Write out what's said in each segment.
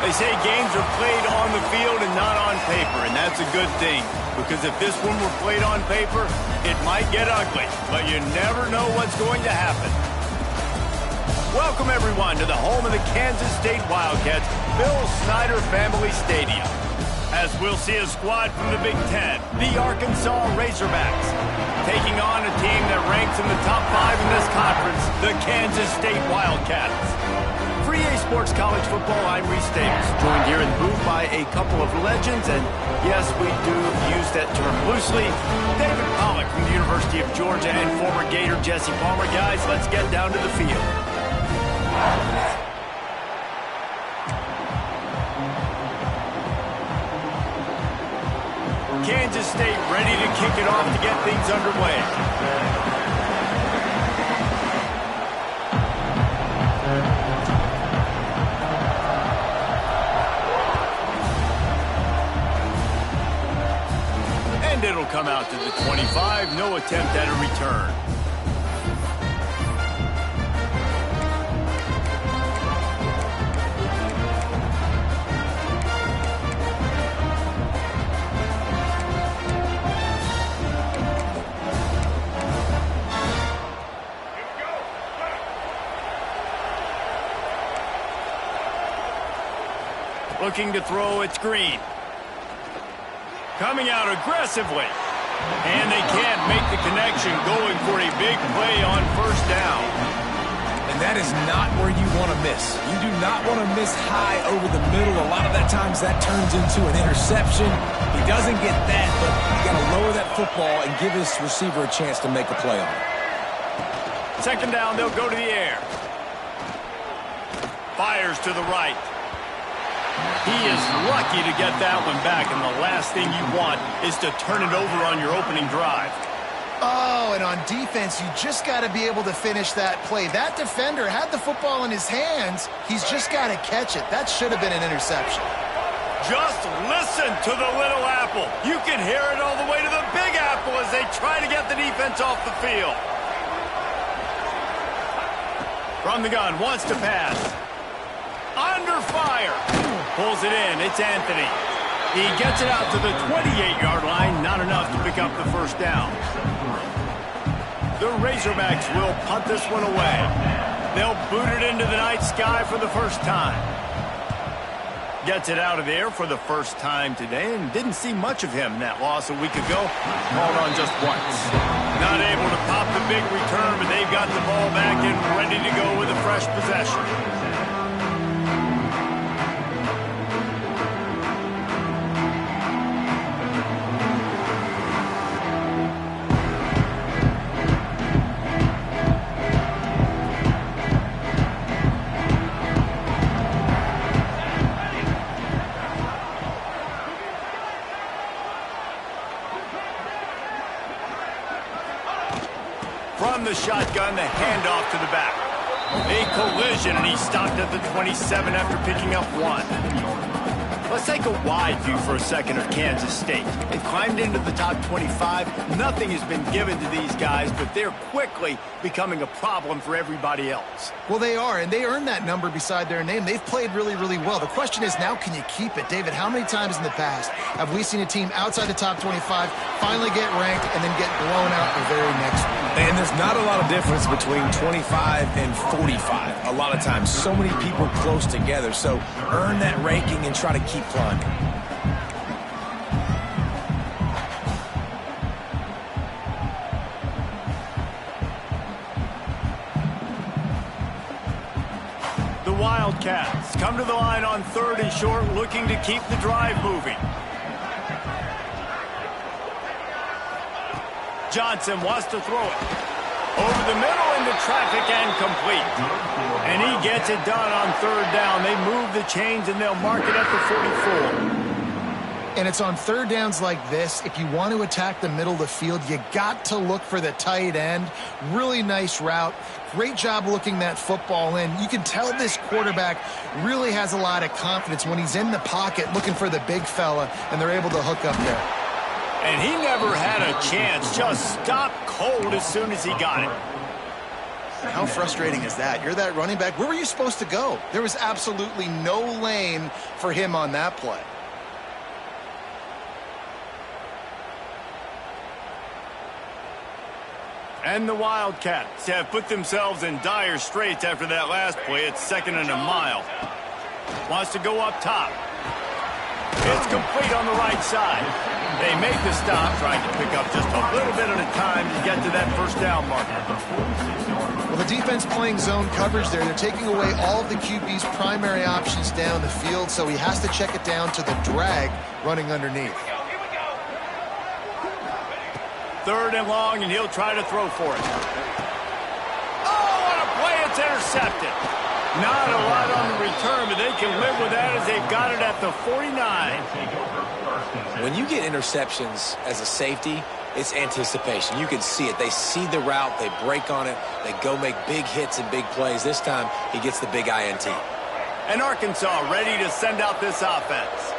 They say games are played on the field and not on paper, and that's a good thing. Because if this one were played on paper, it might get ugly, but you never know what's going to happen. Welcome, everyone, to the home of the Kansas State Wildcats, Bill Snyder Family Stadium. As we'll see a squad from the Big Ten, the Arkansas Razorbacks, taking on a team that ranks in the top 5 in this conference, the Kansas State Wildcats. For EA Sports College Football, I'm Reese Davis, joined here in the booth by a couple of legends, and yes, we do use that term loosely. David Pollack from the University of Georgia and former Gator Jesse Palmer. Guys, let's get down to the field. Kansas State ready to kick it off to get things underway. And it'll come out to the 25. No attempt at a return. Looking to throw, it's Green. Coming out aggressively. And they can't make the connection, going for a big play on first down. And that is not where you want to miss. You do not want to miss high over the middle. A lot of that times that turns into an interception. He doesn't get that, but you got to lower that football and give his receiver a chance to make a play on it. Second down, they'll go to the air. Fires to the right. He is lucky to get that one back, and the last thing you want is to turn it over on your opening drive. Oh, and on defense, you just got to be able to finish that play. That defender had the football in his hands. He's just got to catch it. That should have been an interception. Just listen to the little apple. You can hear it all the way to the big apple as they try to get the defense off the field. From the gun, wants to pass. Under fire. Pulls it in. It's Anthony. He gets it out to the 28-yard line. Not enough to pick up the first down. The Razorbacks will punt this one away. They'll boot it into the night sky for the first time. Gets it out of there for the first time today, and didn't see much of him in that loss a week ago. Called on just once. Not able to pop the big return, but they've got the ball back and ready to go with a fresh possession. From the shotgun, the handoff to the back. A collision, and he stopped at the 27 after picking up one. Let's take a wide view for a second of Kansas State. They've climbed into the top 25. Nothing has been given to these guys, but they're quickly becoming a problem for everybody else. Well, they are, and they earned that number beside their name. They've played really, really well. The question is now, can you keep it? David, how many times in the past have we seen a team outside the top 25 finally get ranked and then get blown out the very next week? And there's not a lot of difference between 25 and 45. A lot of times, so many people close together. So earn that ranking and try to keep climbing. The Wildcats come to the line on 3rd and short, looking to keep the drive moving. Johnson wants to throw it. Over the middle into traffic and complete. And he gets it done on 3rd down. They move the chains and they'll mark it at the 44. And it's on 3rd downs like this. If you want to attack the middle of the field, you got to look for the tight end. Really nice route. Great job looking that football in. You can tell this quarterback really has a lot of confidence when he's in the pocket looking for the big fella, and they're able to hook up there. And he never had a chance. Just stopped cold as soon as he got it. How frustrating is that? You're that running back. Where were you supposed to go? There was absolutely no lane for him on that play. And the Wildcats have put themselves in dire straits after that last play. It's 2nd and a mile. Wants to go up top. It's complete on the right side. They make the stop, trying to pick up just a little bit at a time to get to that first down marker. Well, the defense playing zone coverage there. They're taking away all of the QB's primary options down the field, so he has to check it down to the drag running underneath. 3rd and long, and he'll try to throw for it. Oh, what a play. It's intercepted. Not a lot on the return, but they can live with that as they've got it at the 49. When you get interceptions as a safety, it's anticipation. You can see it. They see the route. They break on it. They go make big hits and big plays. This time, he gets the big INT. And Arkansas ready to send out this offense.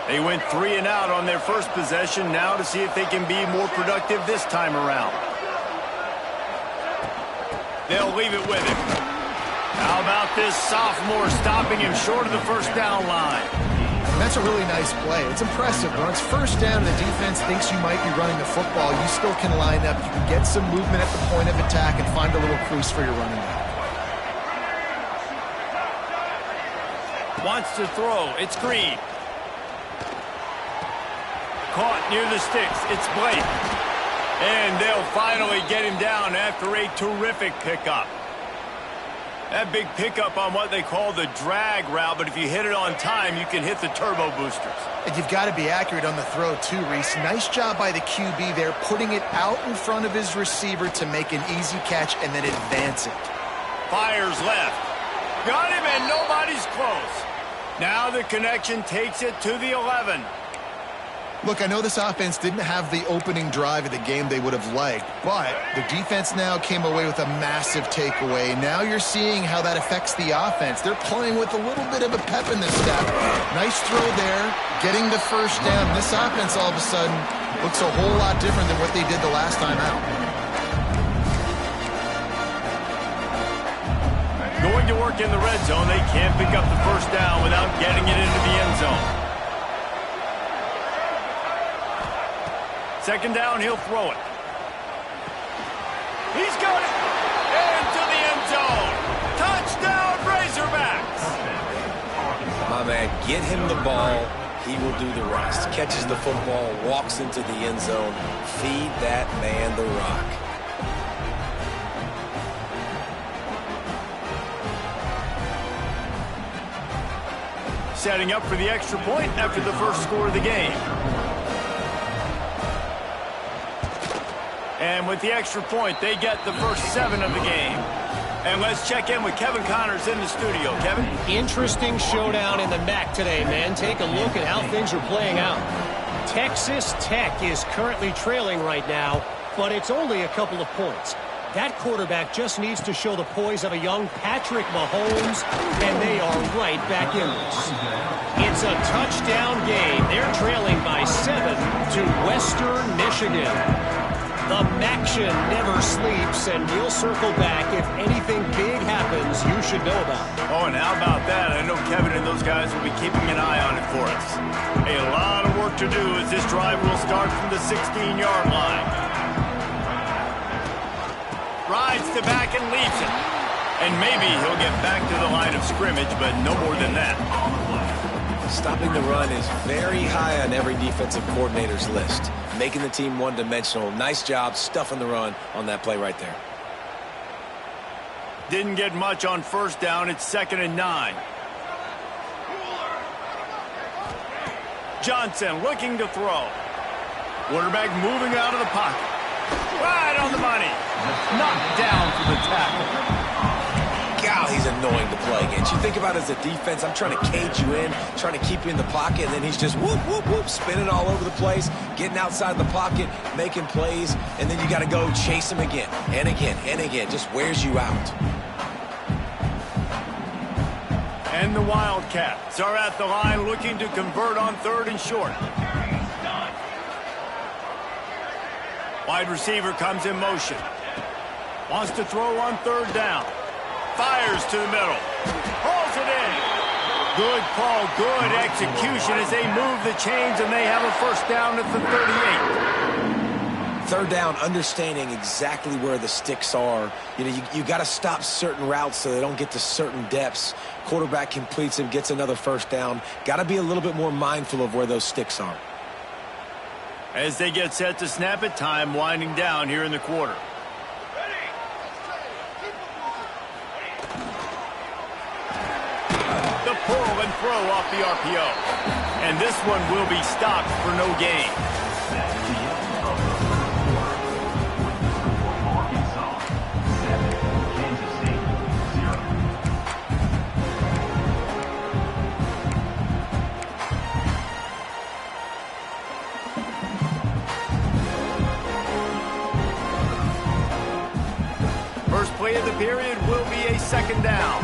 They went 3 and out on their first possession, now to see if they can be more productive this time around. They'll leave it with him. How about this sophomore stopping him short of the first down line? That's a really nice play. It's impressive. When it's first down and the defense thinks you might be running the football, you still can line up. You can get some movement at the point of attack and find a little crease for your running back. Wants to throw. It's Green. Caught near the sticks. It's Blake. And they'll finally get him down after a terrific pickup. That big pickup on what they call the drag route, but if you hit it on time, you can hit the turbo boosters. And you've got to be accurate on the throw too, Reese. Nice job by the QB there, putting it out in front of his receiver to make an easy catch and then advance it. Fires left. Got him, and nobody's close. Now the connection takes it to the 11. Look, I know this offense didn't have the opening drive of the game they would have liked, but the defense now came away with a massive takeaway. Now you're seeing how that affects the offense. They're playing with a little bit of a pep in the step. Nice throw there, getting the first down. This offense all of a sudden looks a whole lot different than what they did the last time out. Going to work in the red zone. They can't pick up the first down without getting it into the end zone. 2nd down, he'll throw it. He's got it into the end zone. Touchdown, Razorbacks. My man, get him the ball. He will do the rest. Catches the football, walks into the end zone. Feed that man the rock. Setting up for the extra point after the first score of the game. And with the extra point, they get the first 7 of the game. And let's check in with Kevin Connors in the studio. Kevin? Interesting showdown in the MAC today, man. Take a look at how things are playing out. Texas Tech is currently trailing right now, but it's only a couple of points. That quarterback just needs to show the poise of a young Patrick Mahomes, and they are right back in this. It's a touchdown game. They're trailing by 7 to Western Michigan. The Maction never sleeps, and we'll circle back if anything big happens you should know about. Oh, and how about that? I know Kevin and those guys will be keeping an eye on it for us. A lot of work to do as this drive will start from the 16-yard line. Rides to back and leaves it. And maybe he'll get back to the line of scrimmage, but no more than that. Stopping the run is very high on every defensive coordinator's list. Making the team one-dimensional. Nice job stuffing the run on that play right there. Didn't get much on first down. It's 2nd and 9. Johnson looking to throw. Quarterback moving out of the pocket. Right on the money. Knocked down for the tackle. God, he's annoying to play against. You think about it as a defense, I'm trying to cage you in, trying to keep you in the pocket, and then he's just whoop, whoop, whoop, spinning all over the place, getting outside the pocket, making plays, and then you got to go chase him again and again and again. Just wears you out. And the Wildcats are at the line looking to convert on 3rd and short. Wide receiver comes in motion. Wants to throw on third down. Fires to the middle. Hauls it in. Good call, good execution as they move the chains, and they have a first down at the 38. Third down, understanding exactly where the sticks are. You got to stop certain routes so they don't get to certain depths. Quarterback completes it, gets another first down. Got to be a little bit more mindful of where those sticks are. As they get set to snap it, time winding down here in the quarter. The pull and throw off the RPO. And this one will be stopped for no gain. First play of the period will be a second down.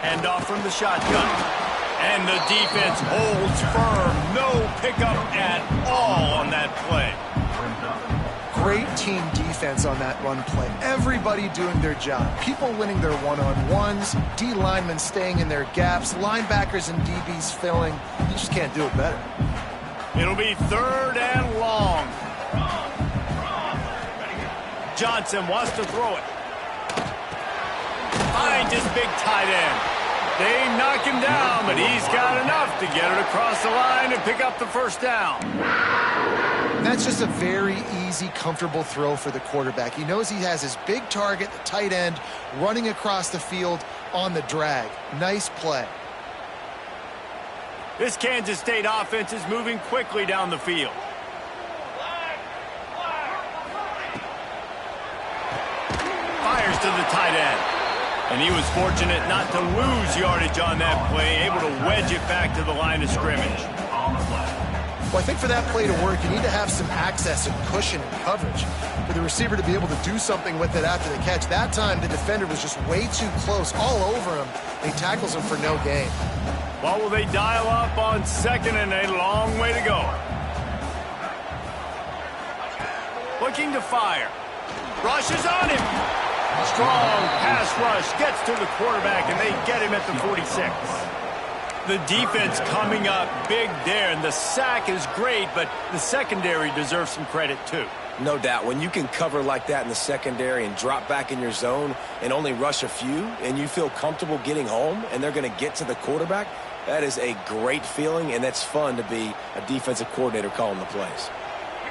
Hand off from the shotgun. And the defense holds firm. No pickup at all on that play. Great team defense on that run play. Everybody doing their job. People winning their one-on-ones, D linemen staying in their gaps, linebackers and DBs filling. You just can't do it better. It'll be third and long. Johnson wants to throw it. Finds his big tight end. They knock him down, but he's got enough to get it across the line and pick up the first down. That's just a very easy, comfortable throw for the quarterback. He knows he has his big target, the tight end, running across the field on the drag. Nice play. This Kansas State offense is moving quickly down the field. Fires to the tight end. And he was fortunate not to lose yardage on that play, able to wedge it back to the line of scrimmage. Well, I think for that play to work, you need to have some access and cushion and coverage for the receiver to be able to do something with it after the catch. That time, the defender was just way too close, all over him. He tackles him for no gain. Well, will they dial up on second and a long way to go? Looking to fire. Rushes on him. Strong pass rush gets to the quarterback, and they get him at the 46. The defense coming up big there, and the sack is great, but the secondary deserves some credit too. No doubt. When you can cover like that in the secondary and drop back in your zone and only rush a few, and you feel comfortable getting home, and they're going to get to the quarterback, that is a great feeling, and that's fun to be a defensive coordinator calling the plays.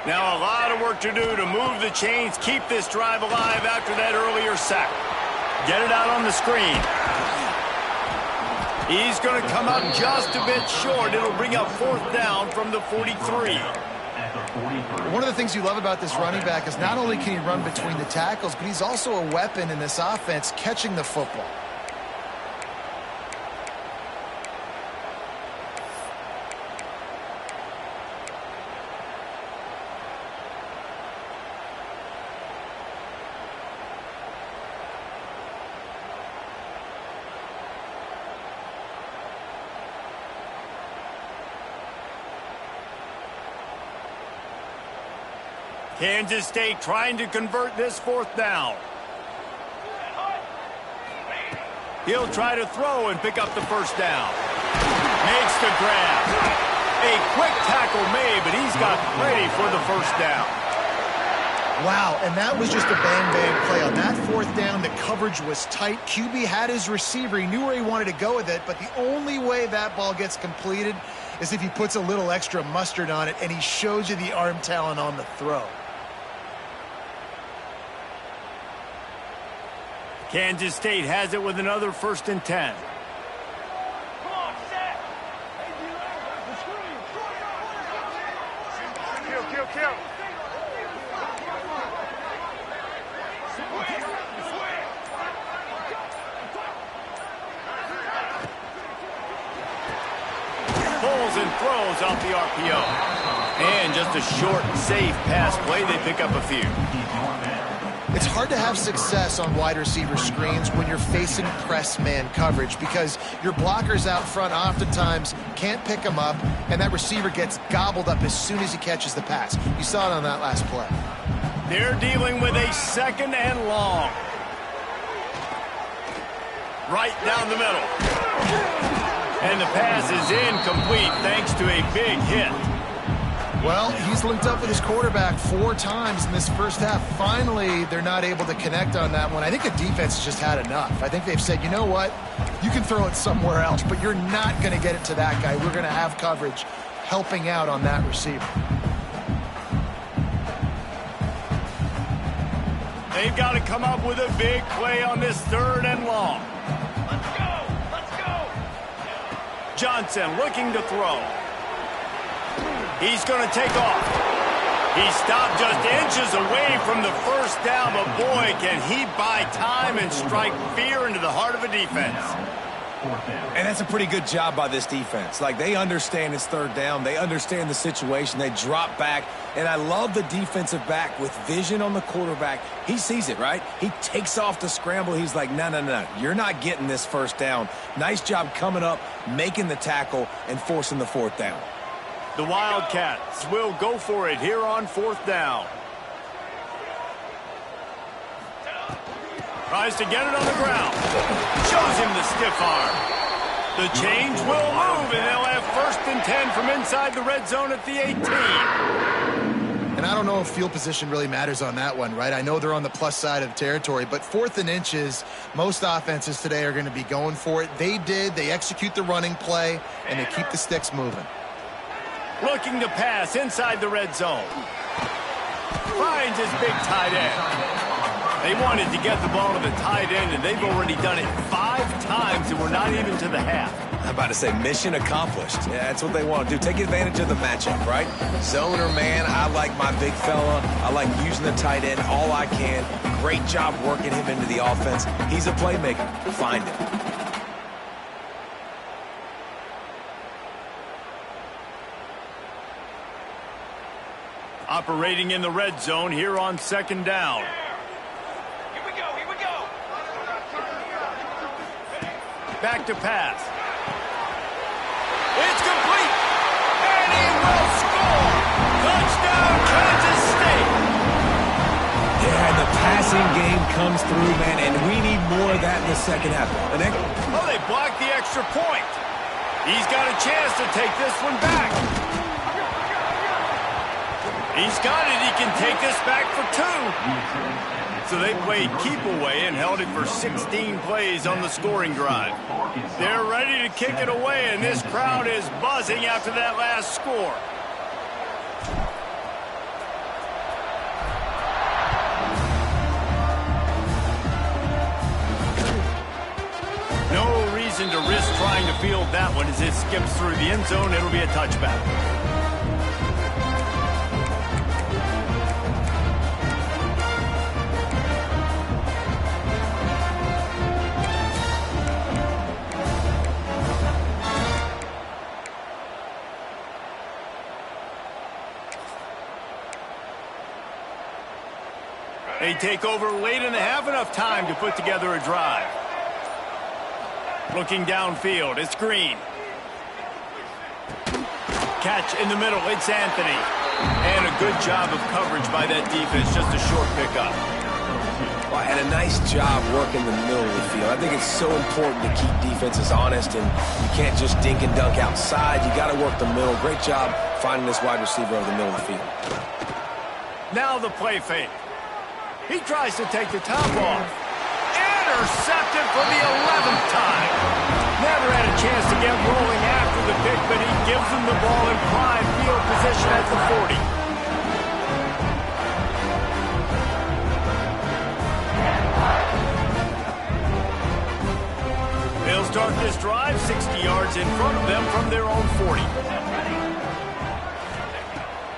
Now a lot of work to do to move the chains, keep this drive alive after that earlier sack. Get it out on the screen. He's going to come up just a bit short. It'll bring up fourth down from the 43. One of the things you love about this running back is not only can he run between the tackles, but he's also a weapon in this offense catching the football. Kansas State trying to convert this fourth down. He'll try to throw and pick up the first down. Makes the grab. A quick tackle made, but he's got plenty for the first down. Wow, and that was just a bang-bang play. On that fourth down, the coverage was tight. QB had his receiver. He knew where he wanted to go with it, but the only way that ball gets completed is if he puts a little extra mustard on it, and he shows you the arm talent on the throw. Kansas State has it with another 1st and 10. Kill. Pulls and throws off the RPO. And just a short, safe pass play. They pick up a few. It's hard to have success on wide receiver screens when you're facing press man coverage because your blockers out front oftentimes can't pick them up, and that receiver gets gobbled up as soon as he catches the pass. You saw it on that last play. They're dealing with a second and long. Right down the middle. And the pass is incomplete thanks to a big hit. Well, he's linked up with his quarterback 4 times in this first half. Finally, they're not able to connect on that one. I think the defense has just had enough. I think they've said, you know what? You can throw it somewhere else, but you're not going to get it to that guy. We're going to have coverage helping out on that receiver. They've got to come up with a big play on this third and long. Let's go! Let's go! Johnson looking to throw. He's going to take off. He stopped just inches away from the first down, but boy, can he buy time and strike fear into the heart of a defense. And that's a pretty good job by this defense. Like, they understand it's third down. They understand the situation. They drop back. And I love the defensive back with vision on the quarterback. He sees it, right? He takes off the scramble. He's like, no, no, no. You're not getting this first down. Nice job coming up, making the tackle, and forcing the fourth down. The Wildcats will go for it here on fourth down. Tries to get it on the ground. Shows him the stiff arm. The change will move, and they'll have 1st and 10 from inside the red zone at the 18. And I don't know if field position really matters on that one, right? I know they're on the plus side of the territory, but 4th and inches, most offenses today are going to be going for it. They did. They execute the running play, and they keep the sticks moving. Looking to pass inside the red zone. Finds his big tight end. They wanted to get the ball to the tight end, and they've already done it 5 times, and we're not even to the half. I'm about to say mission accomplished. Yeah, that's what they want to do. Take advantage of the matchup, right? Zone or man, I like my big fella. I like using the tight end all I can. Great job working him into the offense. He's a playmaker. Find him. Operating in the red zone here on 2nd down. Here we go, here we go! Back to pass. It's complete! And he will score! Touchdown, Kansas State! Yeah, and the passing game comes through, man, and we need more of that in the second half. Oh, they blocked the extra point. He's got a chance to take this one back. He's got it. He can take this back for 2. So they played keep away and held it for 16 plays on the scoring drive. They're ready to kick it away, and this crowd is buzzing after that last score. No reason to risk trying to field that one as it skips through the end zone. It'll be a touchback. They take over late in the half, enough time to put together a drive. Looking downfield, it's Green. Catch in the middle, it's Anthony. And a good job of coverage by that defense, just a short pickup. Well, and a nice job working the middle of the field. I think it's so important to keep defenses honest, and you can't just dink and dunk outside. You got to work the middle. Great job finding this wide receiver over the middle of the field. Now the play fake. He tries to take the top off. Intercepted for the 11th time. Never had a chance to get rolling after the pick, but he gives them the ball in prime field position at the 40. They'll start this drive 60 yards in front of them from their own 40.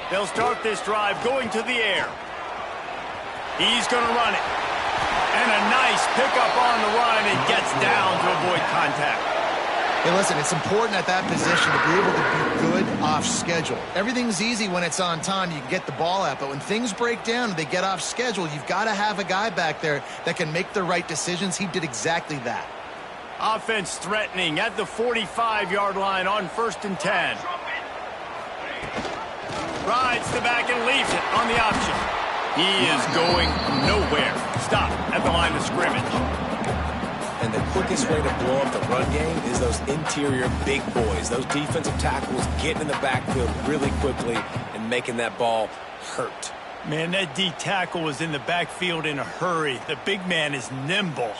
They'll start this drive going to the air. He's going to run it. And a nice pickup on the run and gets down to avoid contact. Hey, listen, it's important at that position to be able to be good off schedule. Everything's easy when it's on time. You can get the ball out. But when things break down and they get off schedule, you've got to have a guy back there that can make the right decisions. He did exactly that. Offense threatening at the 45-yard line on 1st and 10. Rides the back and leaves it on the option. He is going nowhere. Stop at the line of scrimmage. And the quickest way to blow up the run game is those interior big boys, those defensive tackles getting in the backfield really quickly and making that ball hurt. Man, that D tackle was in the backfield in a hurry. The big man is nimble.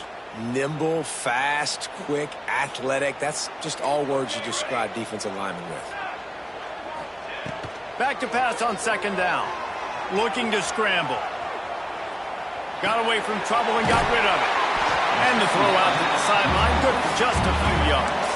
Nimble, fast, quick, athletic. That's just all words you describe defensive linemen with. Back to pass on 2nd down. Looking to scramble. Got away from trouble and got rid of it. And the throw out to the sideline, good for just a few yards.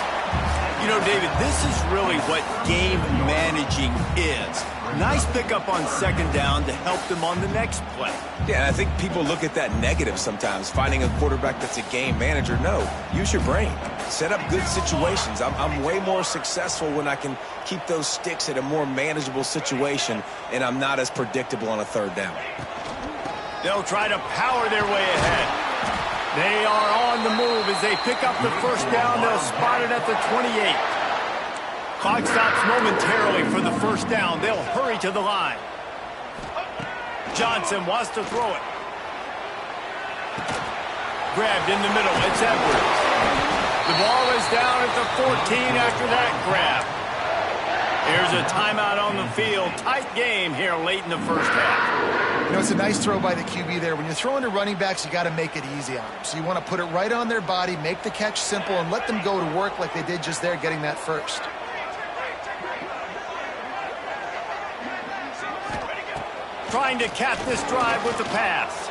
You know, David, this is really what game managing is. Nice pickup on 2nd down to help them on the next play. Yeah, I think people look at that negative sometimes, finding a quarterback that's a game manager. No, use your brain. Set up good situations. I'm way more successful when I can keep those sticks at a more manageable situation, and I'm not as predictable on a 3rd down. They'll try to power their way ahead. They are on the move as they pick up the 1st down. They'll spot it at the 28. Clock stops momentarily for the 1st down. They'll hurry to the line. Johnson wants to throw it. Grabbed in the middle. It's Edwards. The ball is down at the 14 after that grab. Here's a timeout on the field. Tight game here late in the 1st half. You know, it's a nice throw by the QB there. When you're throwing to running backs, you got to make it easy on them. So you want to put it right on their body, make the catch simple, and let them go to work like they did just there, getting that first. Trying to cap this drive with the pass.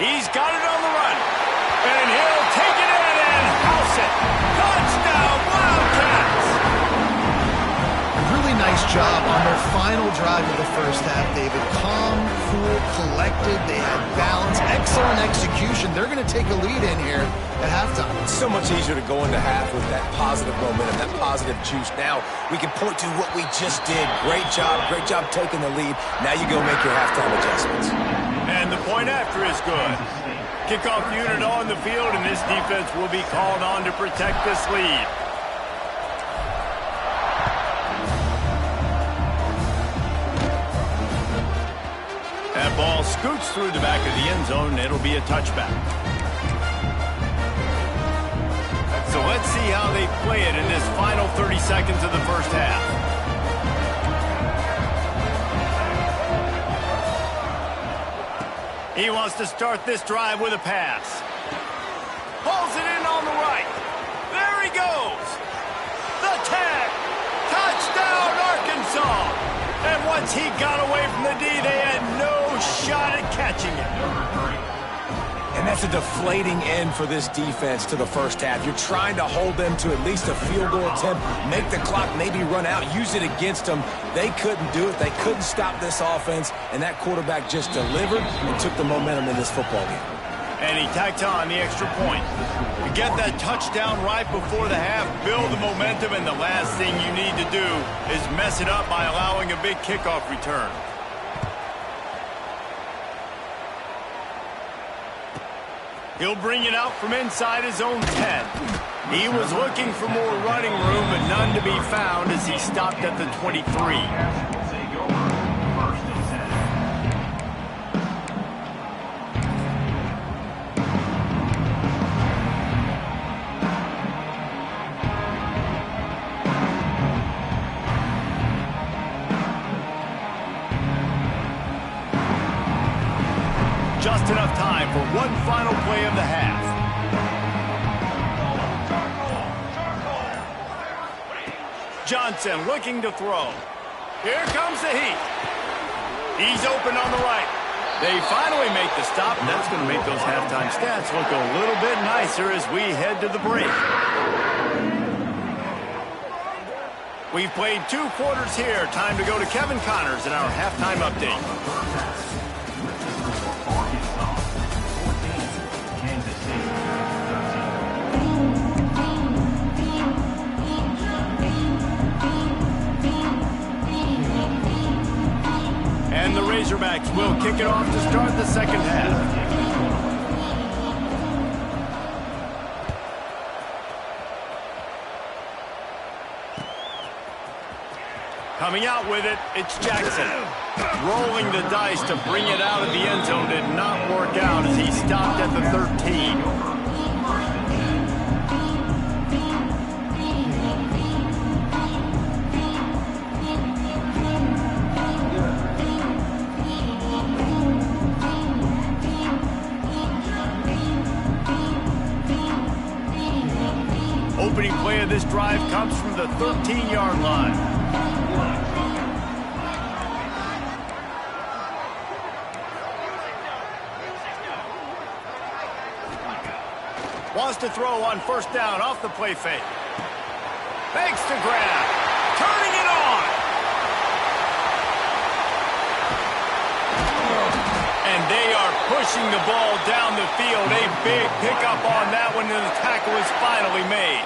He's got it on the run. And he'll take it in and house it. Touchdown, Wildcats! Really nice job on their final drive of the 1st half, David. Calm, cool, collected. They had balance, excellent execution. They're going to take a lead in here at halftime. It's so much easier to go into half with that positive momentum, that positive juice. Now we can point to what we just did. Great job taking the lead. Now you go make your halftime adjustments. And the point after is good. Kickoff unit on the field, and this defense will be called on to protect this lead. That ball scoots through the back of the end zone, and it'll be a touchback. So let's see how they play it in this final 30 seconds of the 1st half. He wants to start this drive with a pass. Pulls it in on the right. There he goes. The tag. Touchdown, Arkansas. And once he got away from the D, they had no shot at catching it. And that's a deflating end for this defense to the 1st half. You're trying to hold them to at least a field goal attempt, make the clock maybe run out, use it against them. They couldn't do it. They couldn't stop this offense, and that quarterback just delivered and took the momentum in this football game. And he tacked on the extra point. You get that touchdown right before the half, build the momentum, and the last thing you need to do is mess it up by allowing a big kickoff return. He'll bring it out from inside his own 10. He was looking for more running room, but none to be found as he stopped at the 23. Just enough time for one final play of the half. Johnson looking to throw. Here comes the heat. He's open on the right. They finally make the stop, and that's going to make those halftime stats look a little bit nicer as we head to the break. We've played 2 quarters here. Time to go to Kevin Connors in our halftime update. And the Razorbacks will kick it off to start the second half. Coming out with it, it's Jackson. Rolling the dice to bring it out of the end zone did not work out as he stopped at the 13. Opening play of this drive comes from the 13-yard line. Wants to throw on first down off the play fake. Fakes to grab. Turning it on. And they are pushing the ball down the field. A big pickup on that one, and the tackle is finally made.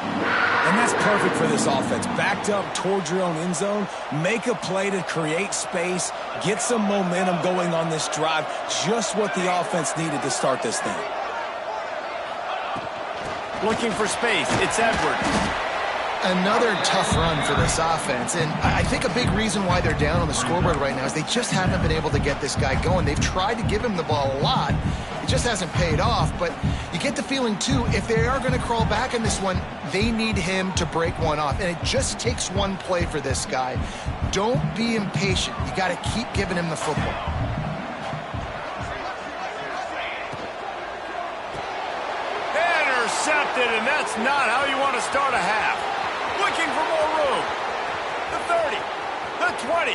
And that's perfect for this offense. Backed up towards your own end zone. Make a play to create space. Get some momentum going on this drive. Just what the offense needed to start this thing. Looking for space, it's Edwards. Another tough run for this offense, and I think a big reason why they're down on the scoreboard right now is they just haven't been able to get this guy going. They've tried to give him the ball a lot. It just hasn't paid off, but you get the feeling, too, if they are going to crawl back in this one, they need him to break one off, and it just takes one play for this guy. Don't be impatient. You got to keep giving him the football. Intercepted, and that's not how you want to start a half. Looking for more room. The 30, the 20.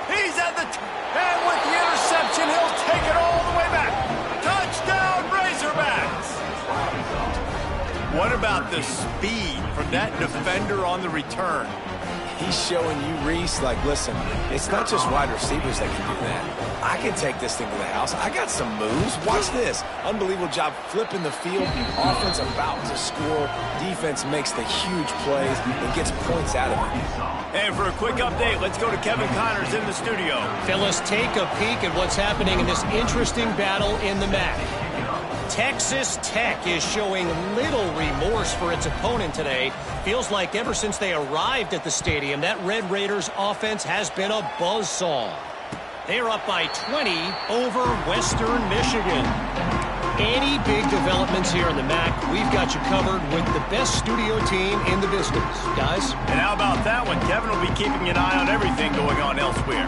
He's at the and with the interception, he'll take it all the way back. Touchdown, Razorbacks. What about the speed from that defender on the return? He's showing you, Reese, like, listen, it's not just wide receivers that can do that. I can take this thing to the house. I got some moves. Watch this. Unbelievable job flipping the field. Offense about to score. Defense makes the huge plays and gets points out of it. And for a quick update, let's go to Kevin Connors in the studio. Fellas, take a peek at what's happening in this interesting battle in the MAC. Texas Tech is showing little remorse for its opponent today. Feels like ever since they arrived at the stadium, that Red Raiders offense has been a buzzsaw. They're up by 20 over Western Michigan. Any big developments here in the MAC, we've got you covered with the best studio team in the business, guys. And how about that one? Kevin will be keeping an eye on everything going on elsewhere.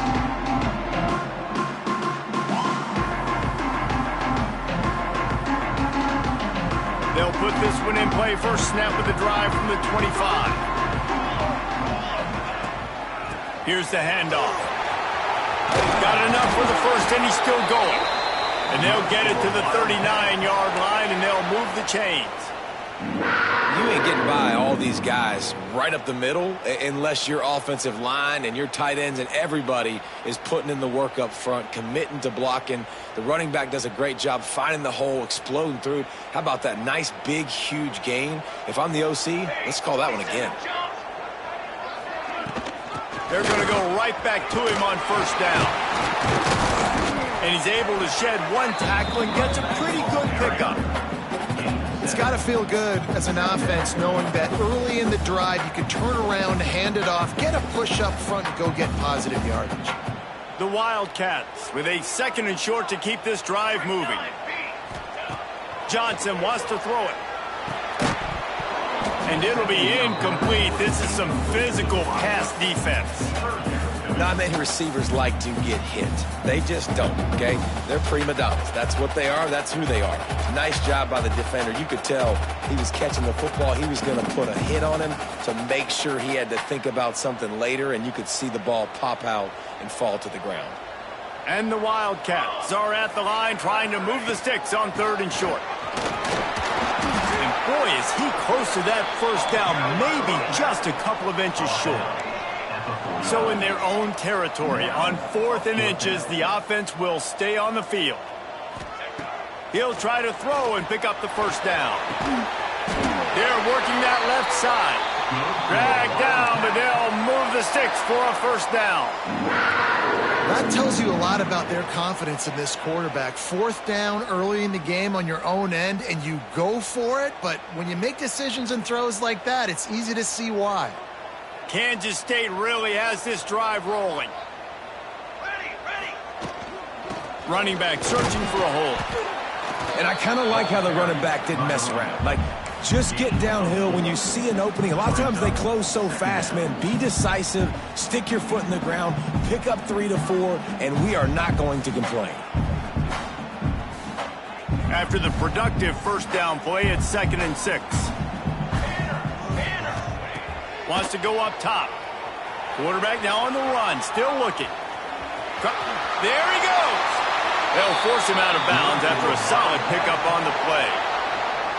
They'll put this one in play. First snap with the drive from the 25. Here's the handoff. Got enough for the first, and he's still going. And they'll get it to the 39-yard line, and they'll move the chains. You ain't getting by all these guys right up the middle unless your offensive line and your tight ends and everybody is putting in the work up front, committing to blocking. The running back does a great job finding the hole, exploding through. How about that nice, big, huge gain? If I'm the OC, let's call that one again. They're going to go right back to him on first down. And he's able to shed one tackle and gets a pretty good pickup. It's got to feel good as an offense knowing that early in the drive you can turn around, hand it off, get a push up front, and go get positive yardage. The Wildcats with a second and short to keep this drive moving. Johnson wants to throw it. And it'll be incomplete. This is some physical pass defense. Not many receivers like to get hit. They just don't, okay? They're prima donnas. That's what they are. That's who they are. Nice job by the defender. You could tell he was catching the football. He was going to put a hit on him to make sure he had to think about something later, and you could see the ball pop out and fall to the ground. And the Wildcats are at the line trying to move the sticks on third and short. And boy, is he close to that first down, maybe just a couple of inches short. So in their own territory, on 4th and inches, the offense will stay on the field. He'll try to throw and pick up the first down. They're working that left side. Dragged down, but they'll move the sticks for a first down. That tells you a lot about their confidence in this quarterback. Fourth down early in the game on your own end, and you go for it, but when you make decisions and throws like that, it's easy to see why. Kansas State really has this drive rolling. Ready. Running back searching for a hole. And I kind of like how the running back didn't mess around. Like, just get downhill when you see an opening. A lot of times they close so fast, man. Be decisive, stick your foot in the ground, pick up 3 to 4, and we are not going to complain. After the productive first down play, it's 2nd and 6. Wants to go up top. Quarterback now on the run, still looking. There he goes. They'll force him out of bounds after a solid pickup on the play.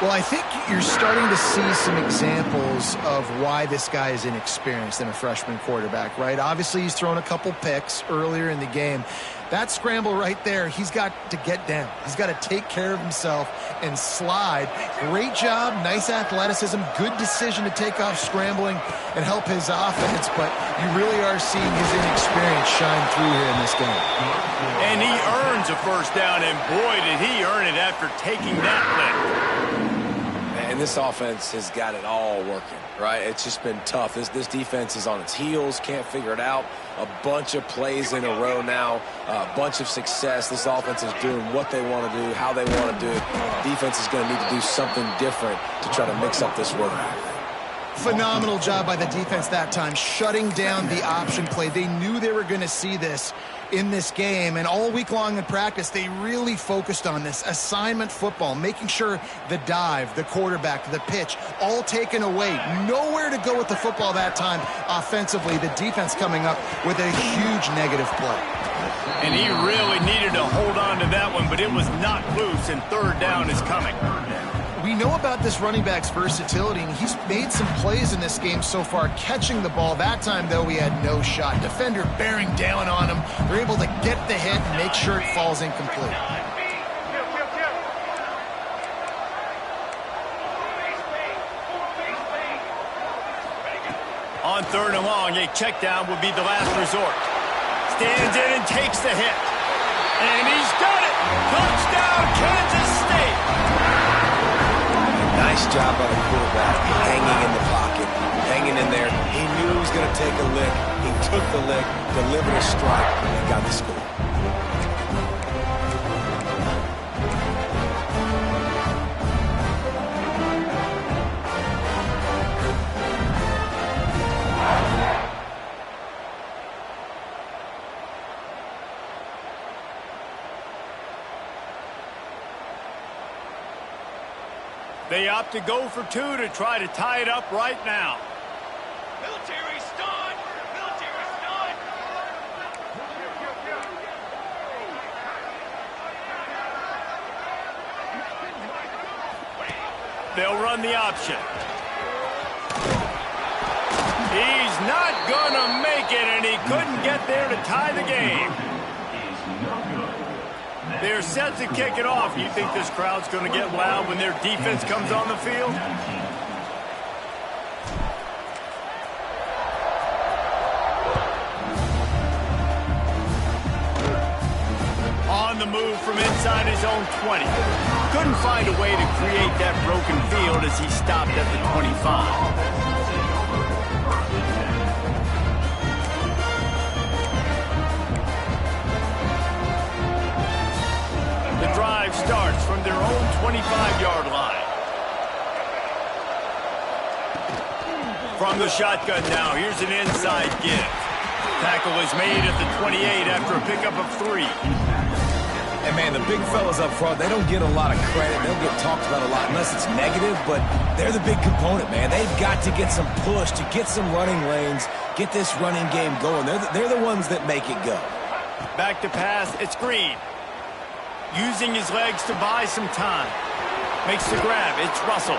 Well, I think you're starting to see some examples of why this guy is inexperienced in a freshman quarterback, right? Obviously, he's thrown a couple picks earlier in the game. That scramble right there, he's got to get down. He's got to take care of himself and slide. Great job, nice athleticism, good decision to take off scrambling and help his offense, but you really are seeing his inexperience shine through here in this game. And he earns a first down, and boy, did he earn it after taking that lift. And this offense has got it all working, right? It's just been tough. This defense is on its heels, can't figure it out. A bunch of plays in a row now, a bunch of success. This offense is doing what they want to do, how they want to do it. Defense is going to need to do something different to try to mix up this rhythm. Phenomenal job by the defense that time, shutting down the option play. They knew they were going to see this in this game, and all week long in practice, they really focused on this assignment football, making sure the dive, the quarterback, the pitch, all taken away. Nowhere to go with the football that time offensively. The defense coming up with a huge negative play. And he really needed to hold on to that one, but it was not loose, and third down is coming. We know about this running back's versatility, and he's made some plays in this game so far, catching the ball. That time, though, he had no shot. Defender bearing down on him. They're able to get the hit and make sure it falls incomplete. On 3rd and long, a check down would be the last resort. Stands in and takes the hit. And he's done it! Touchdown, Kansas State! Nice job by the quarterback, hanging in the pocket, hanging in there. He knew he was going to take a lick. He took the lick, delivered a strike, and got the score. They opt to go for 2 to try to tie it up right now. Military stun! Military stun! They'll run the option. He's not gonna make it, and he couldn't get there to tie the game. They're set to kick it off. You think this crowd's going to get loud when their defense comes on the field? On the move from inside his own 20. Couldn't find a way to create that broken field as he stopped at the 25. The drive starts from their own 25-yard line. From the shotgun now, here's an inside give. Tackle is made at the 28 after a pickup of 3. And, man, the big fellas up front, they don't get a lot of credit. They don't get talked about a lot unless it's negative, but they're the big component, man. They've got to get some push, to get some running lanes, get this running game going. They're the ones that make it go. Back to pass, it's Green. Using his legs to buy some time. Makes the grab, it's Russell.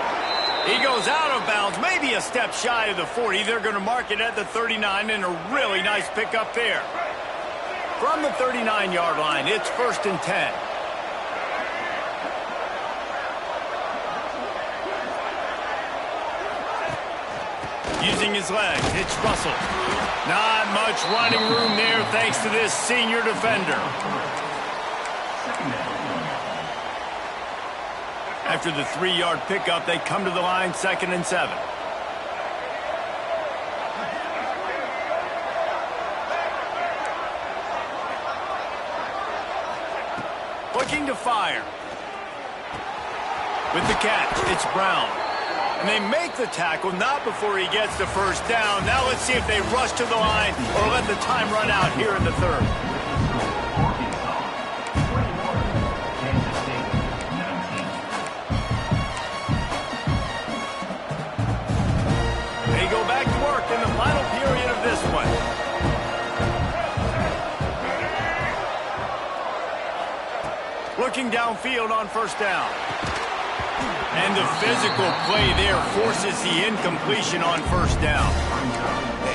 He goes out of bounds, maybe a step shy of the 40. They're going to mark it at the 39, and a really nice pickup there. From the 39-yard line, it's 1st and 10. Using his legs, it's Russell. Not much running room there thanks to this senior defender. After the 3-yard pickup, they come to the line 2nd and 7. Looking to fire. With the catch, it's Brown. And they make the tackle, not before he gets the first down. Now let's see if they rush to the line or let the time run out here in the 3rd. They go back to work in the final period of this one. Looking downfield on 1st down. And the physical play there forces the incompletion on 1st down.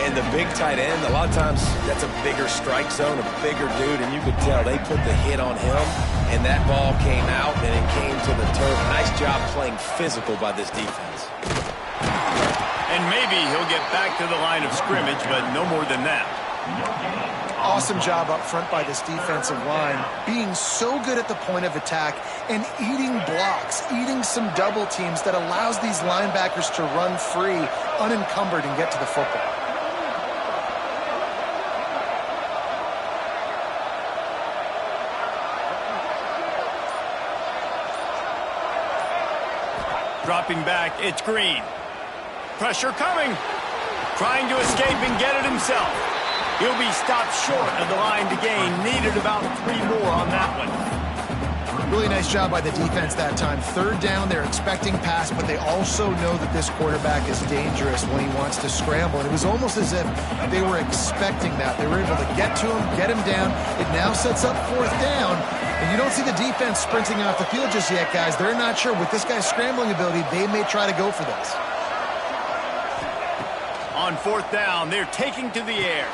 And the big tight end, a lot of times that's a bigger strike zone, a bigger dude, and you could tell they put the hit on him, and that ball came out, and it came to the turf. Nice job playing physical by this defense. And maybe he'll get back to the line of scrimmage, but no more than that. Awesome job up front by this defensive line, being so good at the point of attack and eating blocks, eating some double teams that allows these linebackers to run free, unencumbered, and get to the football. Dropping back, it's Green. Pressure coming. Trying to escape and get it himself. He'll be stopped short of the line to gain. Needed about 3 more on that one. Really nice job by the defense that time. 3rd down, they're expecting pass, but they also know that this quarterback is dangerous when he wants to scramble. And it was almost as if they were expecting that. They were able to get to him, get him down. It now sets up 4th down. And you don't see the defense sprinting off the field just yet, guys. They're not sure. With this guy's scrambling ability, they may try to go for this. On 4th down, they're taking to the air.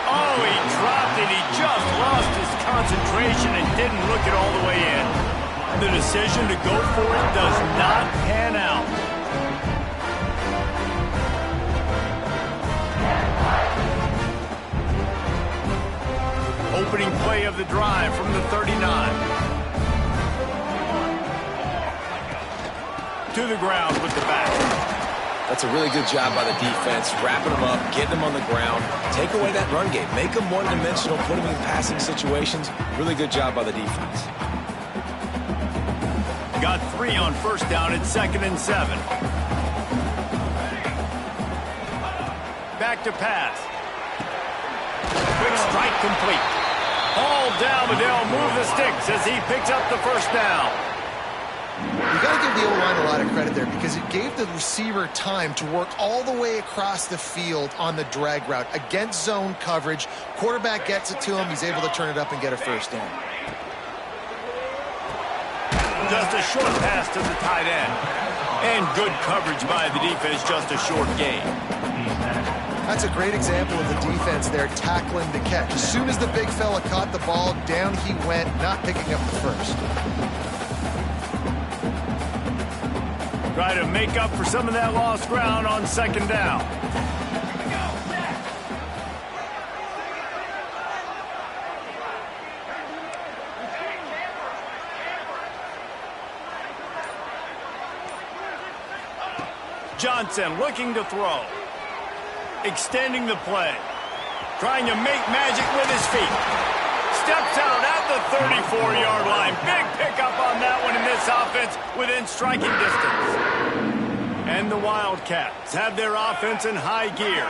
Oh, he dropped it. He just lost his concentration and didn't look it all the way in. The decision to go for it does not pan out. Opening play of the drive from the 39. To the ground with the back. That's a really good job by the defense, wrapping them up, getting them on the ground, take away that run game, make them one-dimensional, put them in passing situations. Really good job by the defense. Got 3 on 1st down at 2nd and 7. Back to pass. Quick strike complete. Ball down, but they'll move the sticks as he picks up the 1st down. You got to give the O-line a lot of credit there because it gave the receiver time to work all the way across the field on the drag route against zone coverage. Quarterback gets it to him. He's able to turn it up and get a 1st down. Just a short pass to the tight end. And good coverage by the defense, just a short gain. That's a great example of the defense there tackling the catch. As soon as the big fella caught the ball, down he went, not picking up the 1st. Try to make up for some of that lost ground on 2nd down. Johnson looking to throw. Extending the play. Trying to make magic with his feet. Steps out at the 34-yard line. Big pickup on that one in this offense within striking distance. And the Wildcats have their offense in high gear.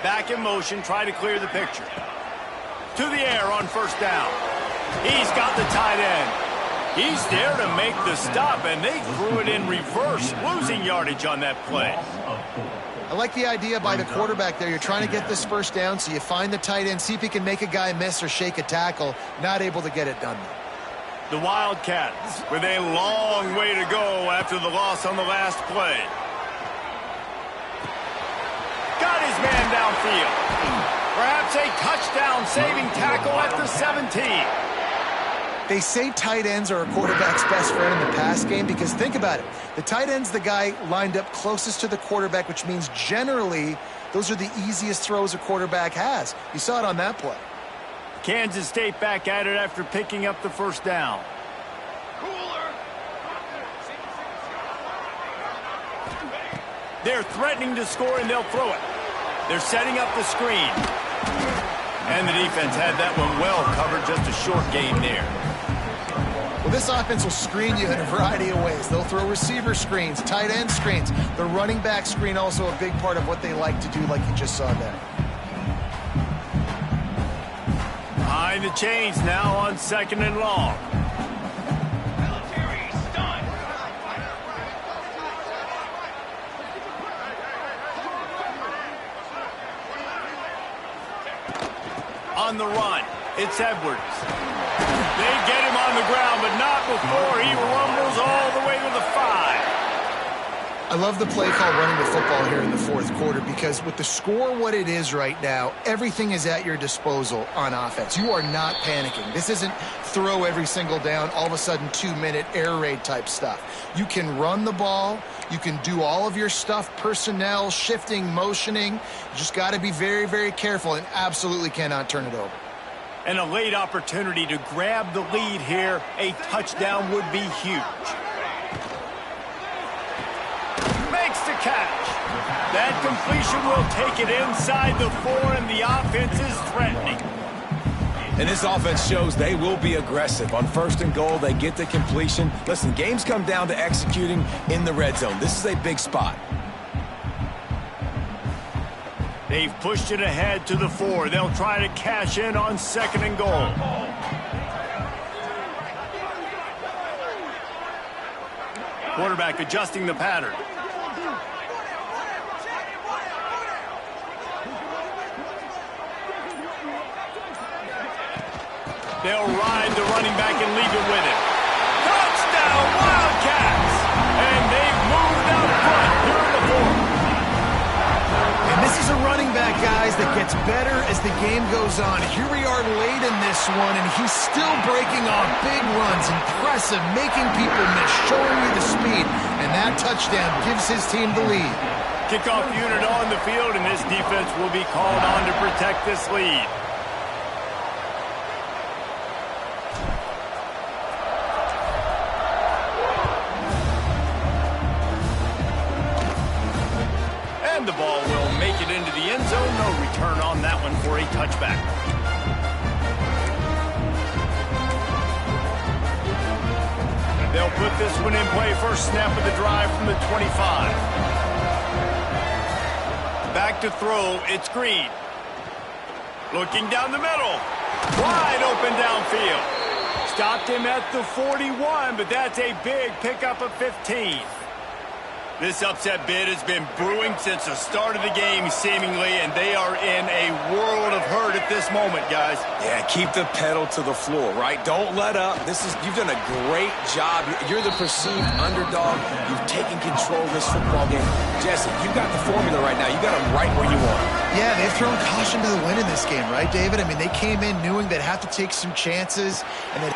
Back in motion, try to clear the picture. To the air on 1st down. He's got the tight end. He's there to make the stop, and they threw it in reverse, losing yardage on that play. I like the idea by the quarterback there. You're trying to get this 1st down, so you find the tight end, see if he can make a guy miss or shake a tackle. Not able to get it done. The Wildcats with a long way to go after the loss on the last play. Got his man downfield. Perhaps a touchdown-saving tackle at the 17. They say tight ends are a quarterback's best friend in the pass game because think about it. The tight end's the guy lined up closest to the quarterback, which means generally those are the easiest throws a quarterback has. You saw it on that play. Kansas State back at it after picking up the first down. Cooler. They're threatening to score, and they'll throw it. They're setting up the screen. And the defense had that one well covered, just a short gain there. Well, this offense will screen you in a variety of ways. They'll throw receiver screens, tight end screens. The running back screen also a big part of what they like to do, like you just saw there. Behind the chains now on 2nd and long. Military stun. On the run, it's Edwards. They get him on the ground, but not before he rumbles all the way to the 5. I love the play call running the football here in the fourth quarter because with the score what it is right now, everything is at your disposal on offense. You are not panicking. This isn't throw every single down, all of a sudden 2-minute air raid type stuff. You can run the ball. You can do all of your stuff, personnel, shifting, motioning. You just got to be very, very careful and absolutely cannot turn it over. And a late opportunity to grab the lead here. A touchdown would be huge. Makes the catch. That completion will take it inside the 4, and the offense is threatening. And this offense shows they will be aggressive. On 1st and goal, they get the completion. Listen, games come down to executing in the red zone. This is a big spot. They've pushed it ahead to the 4. They'll try to cash in on 2nd and goal. Quarterback adjusting the pattern. They'll ride the running back and leave it with him. Touchdown, Wildcats! And they've moved out front here in the 4th. And this is a running back, guys, that gets better as the game goes on. Here we are late in this one, and he's still breaking off big runs. Impressive, making people miss, showing you the speed. And that touchdown gives his team the lead. Kickoff unit on the field, and this defense will be called on to protect this lead. The ball will make it into the end zone. No return on that one for a touchback. They'll put this one in play. First snap of the drive from the 25. Back to throw. It's Green. Looking down the middle. Wide open downfield. Stopped him at the 41, but that's a big pickup of 15. This upset bid has been brewing since the start of the game, seemingly, and they are in a world of hurt at this moment, guys. Yeah, keep the pedal to the floor, right? Don't let up. You've done a great job. You're the perceived underdog. You've taken control of this football game. Jesse, you got the formula right now. You got them right where you want them. Yeah, they've thrown caution to the wind in this game, right, David? I mean, they came in knowing they'd have to take some chances, and then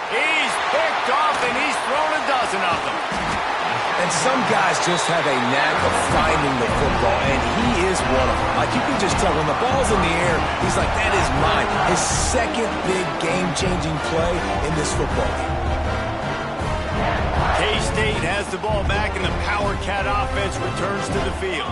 he's picked off, and he's thrown a dozen of them. And some guys just have a knack of finding the football, and he is one of them. Like, you can just tell when the ball's in the air, he's like, that is mine. His second big game-changing play in this football game. K-State has the ball back, and the Power Cat offense returns to the field.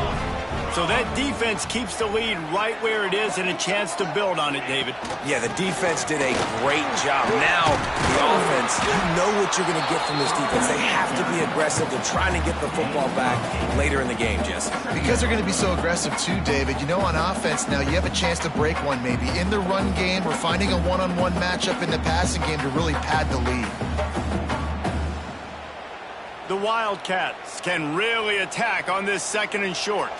So that defense keeps the lead right where it is and a chance to build on it, David. Yeah, the defense did a great job. Now, the offense, you know what you're going to get from this defense. They have to be aggressive. They're trying to get the football back later in the game, Jesse. Because they're going to be so aggressive too, David. You know, on offense now, you have a chance to break one maybe. In the run game, we're finding a one-on-one matchup in the passing game to really pad the lead. The Wildcats can really attack on this 2nd and short.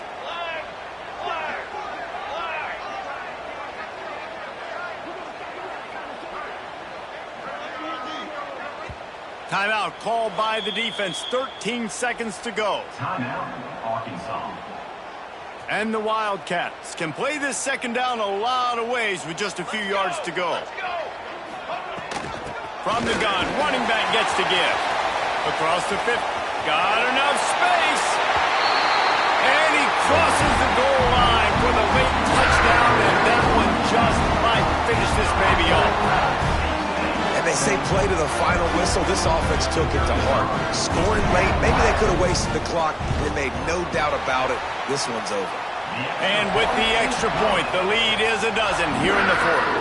Timeout called by the defense. 13 seconds to go. Timeout, Arkansas. And the Wildcats can play this 2nd down a lot of ways with just a few yards to go. From the gun, running back gets to give. Across the 50. Got enough space. And he crosses the goal line for the late touchdown, and that one just might finish this baby off. And they say play to the final whistle. This offense took it to heart. Scoring late, maybe they could have wasted the clock. They made no doubt about it. This one's over. And with the extra point, the lead is a dozen here in the fourth.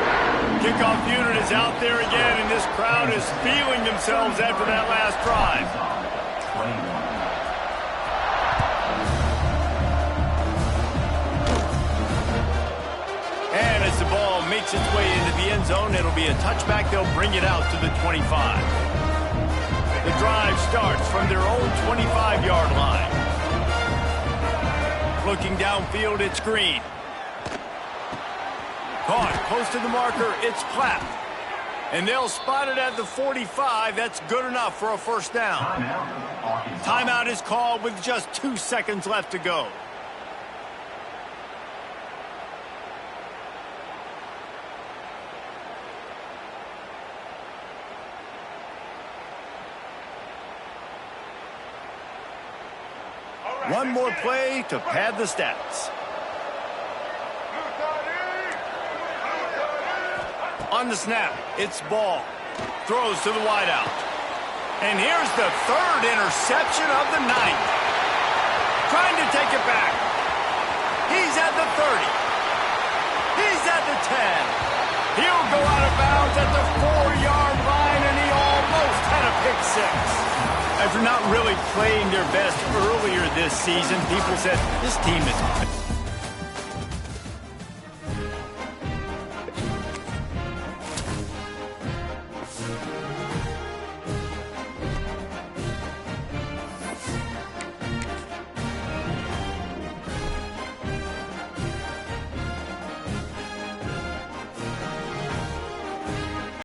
Kickoff unit is out there again, and this crowd is feeling themselves after that last drive. 21. And as the ball makes its way into the end zone, it'll be a touchback. They'll bring it out to the 25. The drive starts from their own 25-yard line. Looking downfield, it's Green. Caught close to the marker, it's Clapp. And they'll spot it at the 45. That's good enough for a first down. Timeout is called with just 2 seconds left to go. One more play to pad the stats. On the snap, it's Ball. Throws to the wideout. And here's the third interception of the night. Trying to take it back. He's at the 30. He's at the 10. He'll go out of bounds at the 4-yard line, and he almost had a pick six. After not really playing their best earlier this season, people said, this team is good.